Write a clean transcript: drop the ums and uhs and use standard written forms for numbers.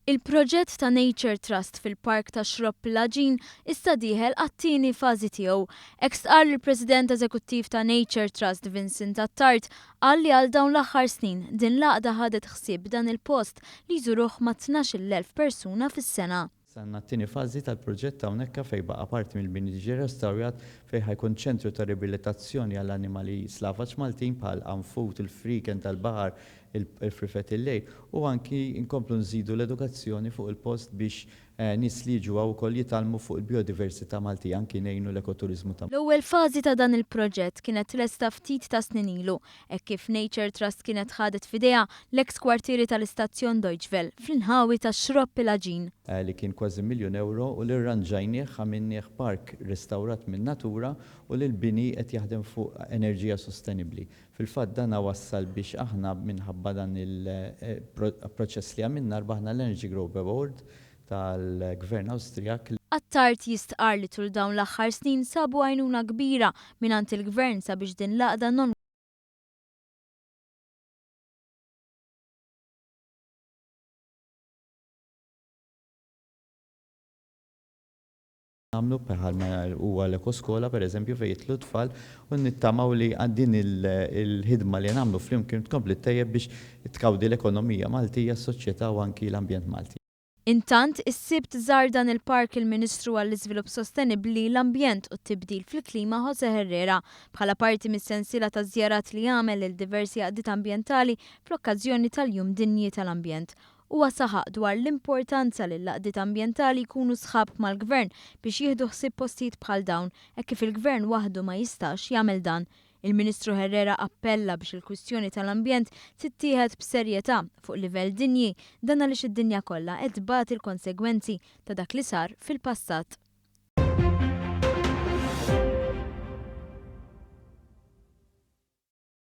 Il-proġett ta' Nature Trust fil-Park ta' Xropp Laġin issa dieħel għat-tieni fażi tiegħu. Hekk qal il-President Eżekuttiv ta' Nature Trust Vincent Attard qal li għal dawn l-aħħar snin din l-għaqda ħadet ħsieb dan il-post li jżuruh ma' 12,000 persuna fis-sena. Sanna t-tieni fażi tal-proġett hawnhekk fejn baqa' parti mill-bini ġie restawrat fejn ħajkun ċentru ta' riabilitazzjoni għall-annimali slavaġ Maltin bħal anfut, il-friken tal-baħar, il-frifet il-lejl u anki inkomplu nżidu l-edukazzjoni fuq il-post biex nies li jiġu wkoll jitalmu fuq il-biodiversità Maltija anki ngħinu l-ekoturizmu ta' L-ewwel fażi ta' dan il-proġett kienet lesta ftit ta' snin ilu, hekk kif Nature Trust kienet ħadet f'idejha l-eks kwartieri tal-istazzjon Deutschwell fl-inħawi ta' Xropp Laġin. Li kien kważi €1,000,000 u li rranġajnieh għamilnieh park restawrat minn natura u li l-bini qed jaħdem fuq enerġija sostenibbli. Fil-fatt dan wassal biex aħna minħabba dan il-proċess li għamilna rbaħna l-Energy Growth Award tal-Gvern Awstrijak. Attard jistqar li tul dawn l-aħħar snin sabu għajnuna kbira mingħand il-Gvern sabiex din l-għaqda non Għamlu bħal huwa l-ekoskola pereżempju fejn jitlu tfal u nittamaw li din il-ħidma li nagħmlu flimkien tkompli tejjeb biex tkawdi l-ekonomija Maltija, s-soċjetà u anki l-ambjent Malti. Intant, is-sibt żar dan il-park il-Ministru għall-Iżvilupp Sostenibbli, l-Ambjent u t-Tibdil fil-Klima Jose Herrera bħala parti mis-sensiela ta' żjarat li jagħmel il diversi għaqdiet ambjentali fl-okkażjoni tal-Jum Dinji tal-Ambjent. Huwa saħaq dwar l-importanza li l-għaqdiet ambjentali jkunu sħab mal-Gvern biex jieħdu ħsieb postijiet bħal dawn hekk kif il-Gvern waħdu ma jistax jagħmel dan. Il-Ministru Herrera appella biex il-kwistjoni tal-ambjent tittieħed b'serjetà fuq livell dinji dan għaliex id-dinja kollha qed tbagħti l-konsegwenzi ta' dak li sar fil-passat.